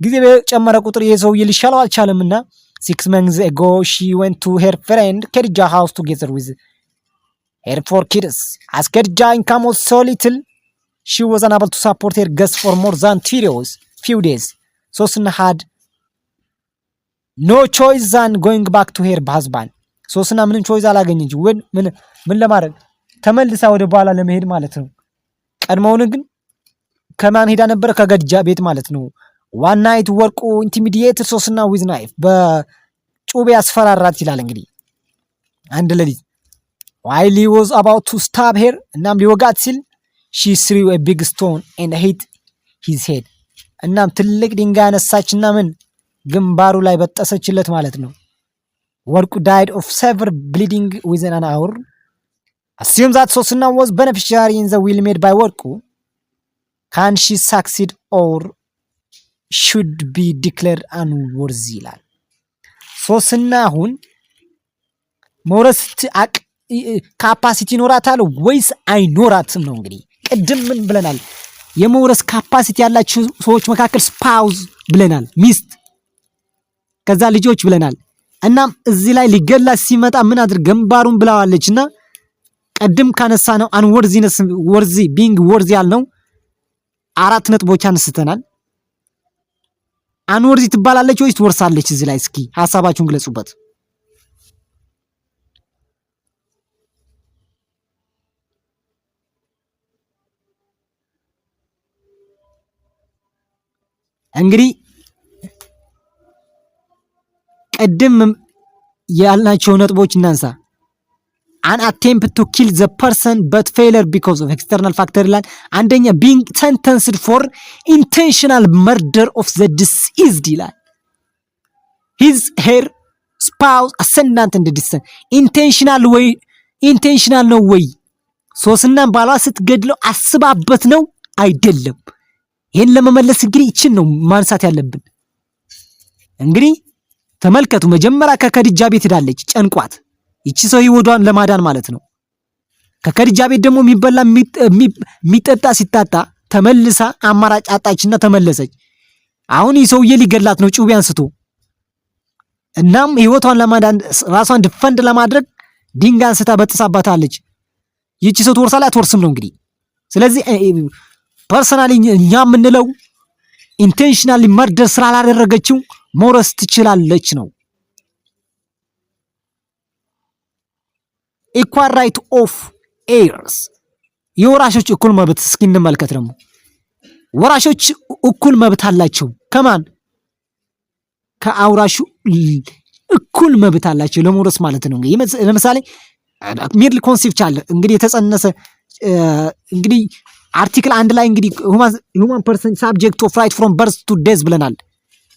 ጊዜ በጨመረ ቁጥር የሰውዬ ሊሻለው አልቻለም እና 6 months ago she went to her friend Khadija house together with her 4 kids. As Khadija income was so little, she was unable to support her guests for more than few days. Sosna had no choice than going back to her husband. ሶስና ምንም ቾይስ አላገኘች። ምን ለማድረግ ተመልሳ ወደ በኋላ ለመሄድ ማለት ነው። ቀድሞውን ግን ከማን ሄዳ ነበር? ከገድጃ ቤት ማለት ነው። ዋን ናይት ወርቁ ኢንቲሚዲየት ሶስና ዊዝ ናይፍ በጩቤ ያስፈራራት ይላል። እንግዲህ አንድ ሌሊት while he was about to stab her እናም ሊወጋት ሲል she threw a big stone and hit his head እናም ትልቅ ድንጋይ አነሳችና ምን ግንባሩ ላይ በጠሰችለት ማለት ነው። ወርቁ died of severe bleeding within an hour. Assume that ሶስና was beneficiary in the will made by ወርቁ. Can she succeed or should be declared unworthy ይላል። ሶስና አሁን መውረስ ካፓሲቲ ይኖራታል ወይስ አይኖራትም ነው። እንግዲህ ቅድም ምን ብለናል? የመውረስ ካፓሲቲ ያላቸው ሰዎች መካከል ስፓውዝ ብለናል፣ ሚስት፣ ከዛ ልጆች ብለናል። እናም እዚህ ላይ ሊገላት ሲመጣ ምን አድርግ ግንባሩን ብላዋለችና ቅድም ካነሳ ነው አንወርዚነስ ወርዚ ቢንግ ወርዚ ያልነው 4 ነጥቦች አንስተናል። አንወርዚ ትባላለች ወይስ ትወርሳለች? እዚህ ላይ እስኪ ሐሳባችሁን ግለጹበት። እንግዲህ ቀደም ያልናቸው ነጥቦች እናንሳ። an attempt to kill the person but failure because of external factor ይላል። አንደኛ being sentenced for intentional murder of the deceased ይላል። his her spouse ascendant and descendant intentional ነው ወይ? ሶስናን ባሏ ስትገድለው አስባበት ነው አይደለም? ይሄን ለመመለስ እንግዲህ ይችን ነው ማንሳት ያለብን። እንግዲህ ተመልከቱ፣ መጀመሪያ ከከድጃ ቤት ሄዳለች ጨንቋት፣ ይቺ ሰው ህይወቷን ለማዳን ማለት ነው። ከከድጃ ቤት ደግሞ የሚበላ የሚጠጣ ሲታጣ ተመልሳ አማራጭ አጣችና ተመለሰች። አሁን ይህ ሰውዬ ሊገላት ነው ጩቤ አንስቶ። እናም ህይወቷን ለማዳን ራሷን ዲፈንድ ለማድረግ ድንጋይ አንስታ በጥሳባታለች። ይቺ ሰው ትወርሳለች አትወርስም ነው እንግዲህ። ስለዚህ ፐርሰናሊ እኛ የምንለው ኢንቴንሽናሊ መርደር ስላላደረገችው መውረስ ትችላለች ነው። ኢኳል ራይት ኦፍ ኤርስ የወራሾች እኩል መብት እስኪ እንመልከት። ደግሞ ወራሾች እኩል መብት አላቸው። ከማን? ከአውራሹ እኩል መብት አላቸው ለመውረስ ማለት ነው። ለምሳሌ ሜድሊ ኮንሲቭ ቻይልድ እንግዲህ የተጸነሰ እንግዲህ አርቲክል 1 ላይ እንግዲህ ሁማን ፐርሰን ሳብጀክት ኦፍ ራይት ፍሮም በርዝ ቱ ዴዝ ብለናል።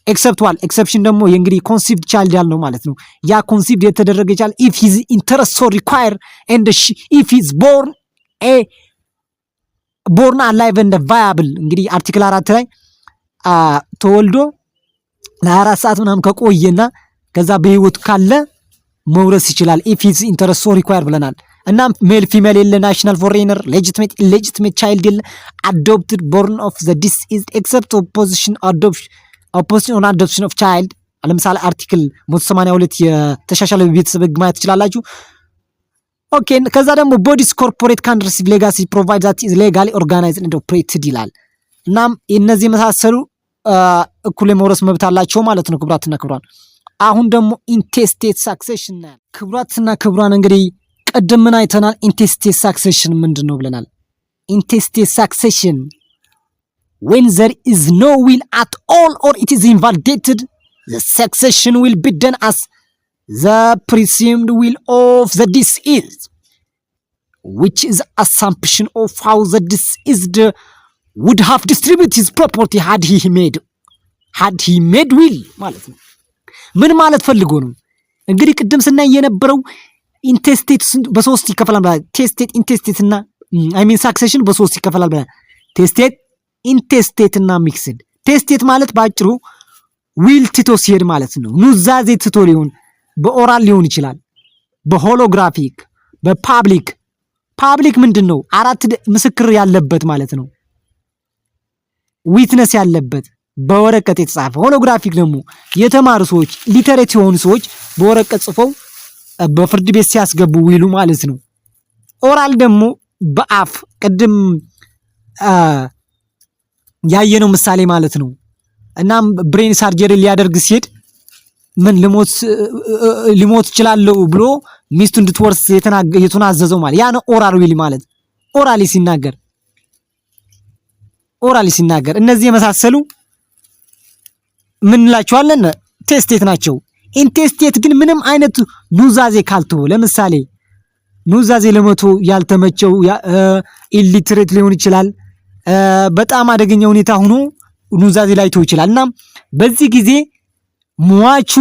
ኤክሰፕቷል ኤክሰፕሽን ደግሞ የእንግዲህ ኮንሲቭድ ቻይልድ ያልነው ማለት ነው። ያ ኮንሲቭድ የተደረገ ቻይልድ ኢፍ ሂዝ ኢንተረስት ሶ ሪኳየር ኤንድ ኢፍ ሂዝ ቦርን አላይቭ ኤንድ ቫያብል እንግዲህ አርቲክል 4 ላይ ተወልዶ ለ24 ሰዓት ምናምን ከቆየና ከዛ በህይወት ካለ መውረስ ይችላል። ኢፍ ሂዝ ኢንተረስት ሶ ሪኳየር ብለናል። እና ሜል ፊሜል የለ፣ ናሽናል ፎሬነር፣ ሌጂቲሜት ኢሌጂቲሜት ቻይልድ የለ፣ አዶፕትድ ቦርን ኦፍ ዘ ዲስኢዝድ ኤክሰፕት ኦፖዚሽን ኦን አዶፕሽን ኦፍ ቻይልድ። ለምሳሌ አርቲክል 182 የተሻሻለ ቤተሰብ ህግ ማየት ትችላላችሁ። ኦኬ ከዛ ደግሞ ቦዲስ ኮርፖሬት ካን ሪሲቭ ሌጋሲ ፕሮቫይድ ዛት ኢዝ ሌጋሊ ኦርጋናይዝድ ኤንድ ኦፕሬትድ ይላል። እናም እነዚህ የመሳሰሉ እኩል የመውረስ መብት አላቸው ማለት ነው። ክቡራትና ክቡራን አሁን ደግሞ ኢንቴስቴት ሳክሴሽን ነው። ክቡራትና ክቡራን እንግዲህ ቀደም ምን አይተናል? ኢንቴስቴት ሳክሴሽን ምንድን ነው ብለናል። ኢንቴስቴት ሳክሴሽን when there is no will at all or it is invalidated, the succession will be done as the presumed will of the deceased, which is assumption of how the deceased would have distributed his property had he made will ማለት ነው። ምን ማለት ፈልጎ ነው? እንግዲህ ቅድም ስናይ የነበረው ኢንቴስቴት በሶስት ይከፈላል ብለናል። ቴስቴት፣ ኢንቴስቴት እና ሳክሴሽን በሶስት ይከፈላል ብለናል። ቴስቴት፣ ኢንቴስቴት እና ሚክስድ። ቴስቴት ማለት በአጭሩ ዊል ትቶ ሲሄድ ማለት ነው። ኑዛዜ ትቶ ሊሆን በኦራል ሊሆን ይችላል፣ በሆሎግራፊክ፣ በፓብሊክ። ፓብሊክ ምንድን ነው? 4 ምስክር ያለበት ማለት ነው። ዊትነስ ያለበት በወረቀት የተጻፈ። ሆሎግራፊክ ደግሞ የተማሩ ሰዎች ሊተሬት የሆኑ ሰዎች በወረቀት ጽፈው በፍርድ ቤት ሲያስገቡ ዊሉ ማለት ነው። ኦራል ደግሞ በአፍ ቅድም ያየነው ምሳሌ ማለት ነው። እናም ብሬን ሳርጀሪ ሊያደርግ ሲሄድ ምን ሊሞት ይችላል ብሎ ሚስቱ እንድትወርስ የተናዘዘው ማለት ያ ነው ኦራል ዊል ማለት። ኦራሊ ሲናገር እነዚህ የመሳሰሉ ምን እንላቸዋለን? ቴስቴት ናቸው። ኢንቴስቴት ግን ምንም አይነት ኑዛዜ ካልተው፣ ለምሳሌ ኑዛዜ ለመቶ ያልተመቸው ኢሊትሬት ሊሆን ይችላል፣ በጣም አደገኛ ሁኔታ ሆኖ ኑዛዜ ላይ ተው ይችላል። እና በዚህ ጊዜ ሟቹ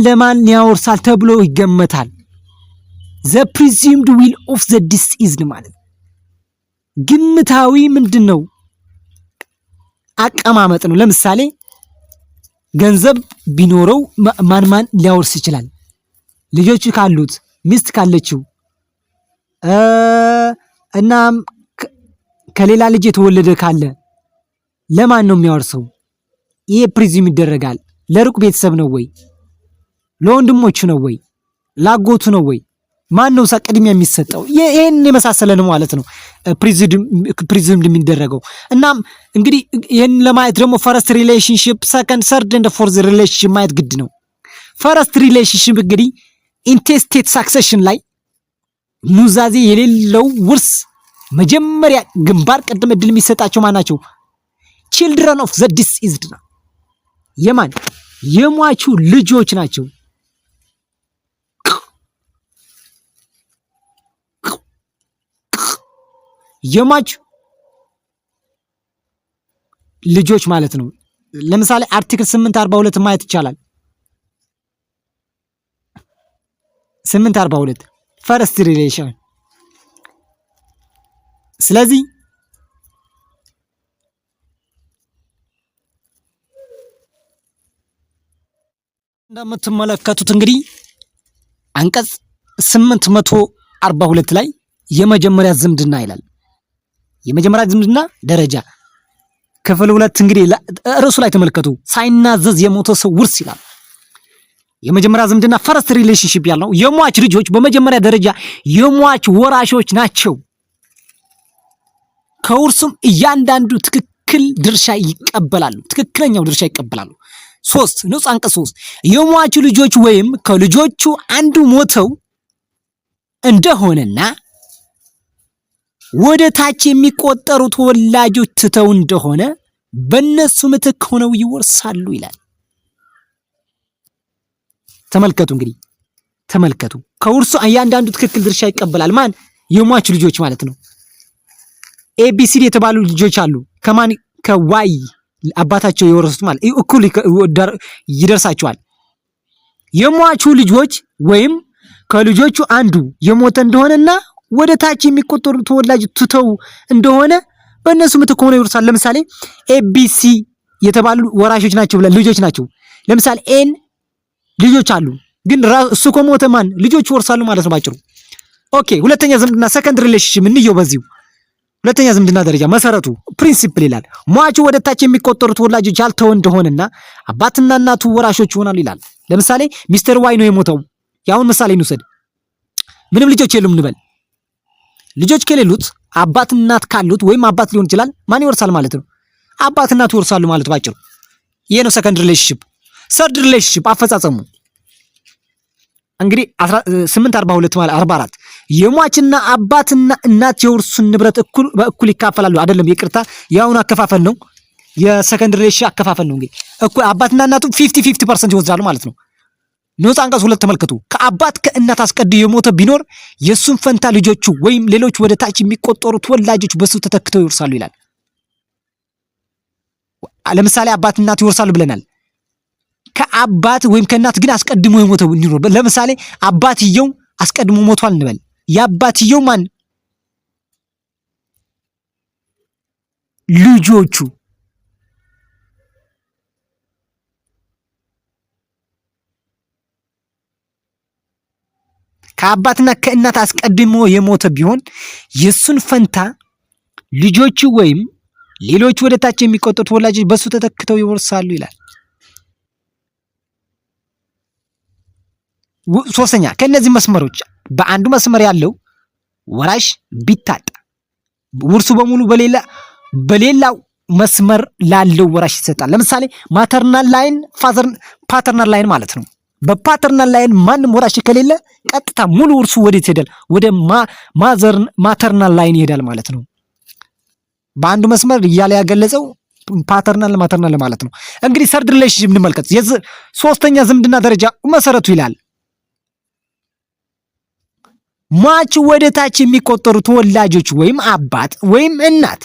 ለማን ያወርሳል ተብሎ ይገመታል። the presumed will of the deceased ማለት ግምታዊ ምንድን ነው? አቀማመጥ ነው። ለምሳሌ ገንዘብ ቢኖረው ማን ሊያወርስ ይችላል? ልጆች ካሉት፣ ሚስት ካለችው እናም ከሌላ ልጅ የተወለደ ካለ ለማን ነው የሚያወርሰው? ይሄ ፕሪዚም ይደረጋል። ለሩቅ ቤተሰብ ነው ወይ? ለወንድሞቹ ነው ወይ? ላጎቱ ነው ወይ? ማን ነው ቅድሚያ የሚሰጠው? ይሄን የመሳሰለ ነው ማለት ነው ፕሪዚምድ የሚደረገው። እናም እንግዲህ ይሄን ለማየት ደግሞ ፈረስት ሪሌሽንሺፕ፣ ሰከንድ፣ ሰርድ ኤንድ ፎርዝ ሪሌሽንሺፕ ማየት ግድ ነው። ፈረስት ሪሌሽንሺፕ እንግዲህ ኢንቴስቴት ሳክሴሽን ላይ ኑዛዜ የሌለው ውርስ መጀመሪያ ግንባር ቀደም እድል የሚሰጣቸው ማን ናቸው? ቺልድረን ኦፍ ዘ ዲስኢዝድ ነው። የማን? የሟቹ ልጆች ናቸው። የሟቹ ልጆች ማለት ነው። ለምሳሌ አርቲክል 842 ማየት ይቻላል። 842 ፈርስት ሪሌሽን። ስለዚህ እንደምትመለከቱት እንግዲህ አንቀጽ 842 ላይ የመጀመሪያ ዝምድና ይላል። የመጀመሪያ ዝምድና ደረጃ ክፍል 2 እንግዲህ ርዕሱ ላይ ተመልከቱ። ሳይናዘዝ የሞተ ሰው ውርስ ይላል። የመጀመሪያ ዝምድና ፈርስት ሪሌሽንሺፕ ያለው የሟች ልጆች በመጀመሪያ ደረጃ የሟች ወራሾች ናቸው። ከውርሱም እያንዳንዱ ትክክለኛው ድርሻ ይቀበላሉ። 3 ንዑስ አንቀጽ 3 የሟቹ ልጆች ወይም ከልጆቹ አንዱ ሞተው እንደሆነና ወደ ታች የሚቆጠሩ ተወላጆች ትተው እንደሆነ በእነሱ ምትክ ሆነው ይወርሳሉ ይላል። ተመልከቱ እንግዲህ ተመልከቱ። ከውርሱ እያንዳንዱ ትክክል ድርሻ ይቀበላል። ማን? የሟቹ ልጆች ማለት ነው። ኤቢሲዲ የተባሉ ልጆች አሉ። ከማን? ከዋይ አባታቸው የወረሱት ማለት እኩል ይደርሳቸዋል። የሟቹ ልጆች ወይም ከልጆቹ አንዱ የሞተ እንደሆነና ወደ ታች የሚቆጠሩ ተወላጅ ትተው እንደሆነ በእነሱ ምትክ ሆነው ይወርሳል። ለምሳሌ ኤቢሲ የተባሉ ወራሾች ናቸው ብለን ልጆች ናቸው። ለምሳሌ ኤን ልጆች አሉ፣ ግን እሱ ከሞተ ማን ልጆቹ ይወርሳሉ ማለት ነው ባጭሩ። ኦኬ ሁለተኛ ዝምድና ሰከንድ ሪሌሽንሺፕ እንየው። በዚሁ ሁለተኛ ዝምድና ደረጃ መሰረቱ ፕሪንሲፕል ይላል ሟቹ ወደ ታች የሚቆጠሩ ተወላጆች ያልተው እንደሆነና አባትና እናቱ ወራሾች ይሆናሉ ይላል። ለምሳሌ ሚስተር ዋይ ነው የሞተው። ያውን ምሳሌ እንውሰድ። ምንም ልጆች የሉም እንበል። ልጆች ከሌሉት አባት እናት ካሉት ወይም አባት ሊሆን ይችላል ማን ይወርሳል ማለት ነው? አባት እናቱ ይወርሳሉ ማለት ባጭሩ። ይሄ ነው ሰከንድ ሪሌሽንሺፕ። ሰርድ ሪሌሽንሺፕ አፈጻጸሙ እንግዲህ 842 ማለት 44 የሟችና አባትና እናት የውርሱን ንብረት በእኩል ይካፈላሉ። አይደለም ይቅርታ፣ ያውን አከፋፈል ነው። የሰከንድ ሪሌሽንሺፕ አከፋፈል ነው። እንግዲህ እኩል አባትና እናቱ 50% ይወስዳሉ ማለት ነው። ንዑስ አንቀጽ 2 ተመልከቱ። ከአባት ከእናት አስቀድሞ የሞተ ቢኖር የሱን ፈንታ ልጆቹ ወይም ሌሎች ወደ ታች የሚቆጠሩ ተወላጆች በሱ ተተክተው ይወርሳሉ ይላል። ለምሳሌ አባት እናት ይወርሳሉ ብለናል። ከአባት ወይም ከእናት ግን አስቀድሞ የሞተው እንዲኖር፣ ለምሳሌ አባትየው አስቀድሞ ሞቷል እንበል። የአባትየው ማን ልጆቹ ከአባትና ከእናት አስቀድሞ የሞተ ቢሆን የሱን ፈንታ ልጆቹ ወይም ሌሎች ወደ ታች የሚቆጠሩ ተወላጆች በሱ ተተክተው ይወርሳሉ ይላል። ሶስተኛ ከነዚህ መስመሮች በአንዱ መስመር ያለው ወራሽ ቢታጣ ውርሱ በሙሉ በሌላው መስመር ላለው ወራሽ ይሰጣል። ለምሳሌ ማተርናል ላይን ፓተርናል ላይን ማለት ነው። በፓተርናል ላይን ማንም ወራሽ ከሌለ ቀጥታ ሙሉ ውርሱ ወዴት ይሄዳል? ወደ ማተርናል ላይን ይሄዳል ማለት ነው። በአንዱ መስመር እያለ ያገለጸው ፓተርናል ማተርናል ማለት ነው። እንግዲህ ሰርድ ሪሌሽንሺፕ እንመልከት። ሶስተኛ ዝምድና ደረጃ መሰረቱ ይላል ሟች ወደ ታች የሚቆጠሩ ተወላጆች ወይም አባት ወይም እናት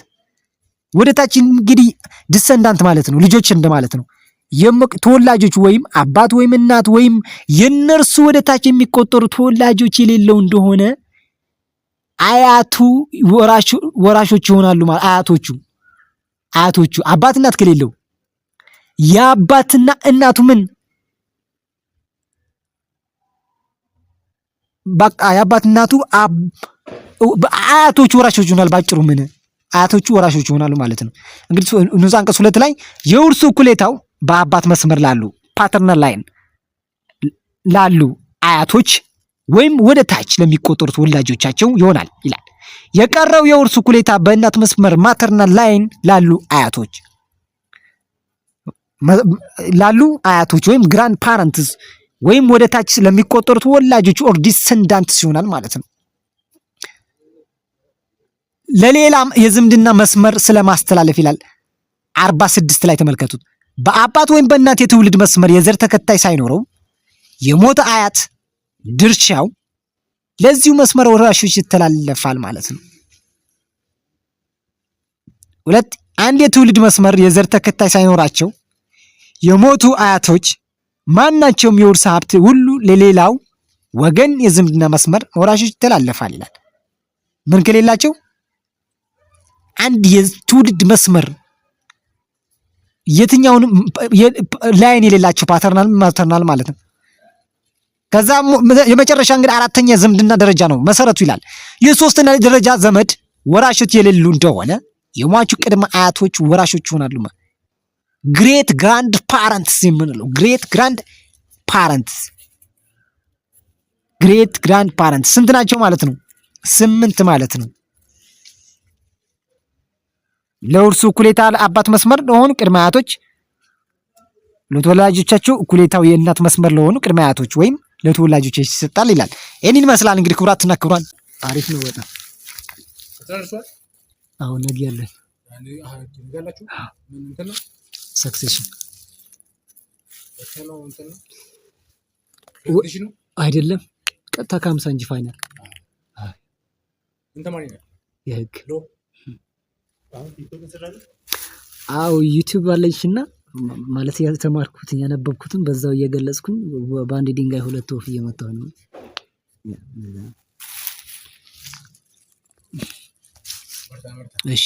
ወደ ታች እንግዲህ ዲሰንዳንት ማለት ነው፣ ልጆች እንደማለት ነው። ተወላጆች ወይም አባት ወይም እናት ወይም የነርሱ ወደ ታች የሚቆጠሩ ተወላጆች የሌለው እንደሆነ አያቱ ወራሾች ይሆናሉ ማለት አያቶቹ አባት እናት ከሌለው የአባትና እናቱ ምን በቃ የአባት እናቱ አያቶቹ ወራሾች ይሆናሉ። ባጭሩ ምን አያቶቹ ወራሾች ይሆናሉ ማለት ነው። እንግዲህ ንዑስ አንቀጽ 2 ላይ የውርሱ እኩሌታው በአባት መስመር ላሉ ፓተርናል ላይን ላሉ አያቶች ወይም ወደ ታች ለሚቆጠሩት ወላጆቻቸው ይሆናል ይላል። የቀረው የውርሱ እኩሌታ በእናት መስመር ማተርናል ላይን ላሉ አያቶች ወይም ግራንድ ፓረንትስ ወይም ወደ ታች ለሚቆጠሩት ወላጆች ኦር ዲሰንዳንትስ ይሆናል ማለት ነው። ለሌላም የዝምድና መስመር ስለማስተላለፍ ይላል 46 ላይ ተመልከቱት። በአባት ወይም በእናት የትውልድ መስመር የዘር ተከታይ ሳይኖረው የሞተ አያት ድርሻው ለዚሁ መስመር ወራሾች ይተላለፋል ማለት ነው። ሁለት አንድ የትውልድ መስመር የዘር ተከታይ ሳይኖራቸው የሞቱ አያቶች ማናቸውም የውርስ ሀብት ሁሉ ለሌላው ወገን የዝምድና መስመር ወራሾች ይተላለፋል ይላል። ምን ከሌላቸው? አንድ የትውልድ መስመር የትኛውንም ላይን የሌላቸው ፓተርናል ማተርናል ማለት ነው። ከዛ የመጨረሻ እንግዲህ አራተኛ ዝምድና ደረጃ ነው መሰረቱ ይላል። የሶስተኛ ደረጃ ዘመድ ወራሾች የሌሉ እንደሆነ የሟቹ ቅድመ አያቶች ወራሾች ይሆናሉ። ግሬት ግራንድ ፓረንትስ የምንለው ግሬት ግራንድ ፓረንትስ ስንት ናቸው ማለት ነው? 8 ማለት ነው። ለውርሱ እኩሌታ አባት መስመር ለሆኑ ቅድመ አያቶች ለተወላጆቻቸው እኩሌታው የእናት መስመር ለሆኑ ቅድመ አያቶች ወይም ለተወላጆች ይሰጣል ይላል። ይህንን ይመስላል እንግዲህ ክቡራትና ክቡራን፣ አሪፍ ነው በጣም አሁን ነገ ያለን ሰክሴሽን አይደለም ቀጥታ ከሀምሳ እንጂ ፋይናል የህግ አዎ ዩቲዩብ አለኝና ማለት ያልተማርኩትን ያነበብኩትን በዛው እየገለጽኩኝ በአንድ ድንጋይ ሁለት ወፍ እየመታሁ ነው። እሺ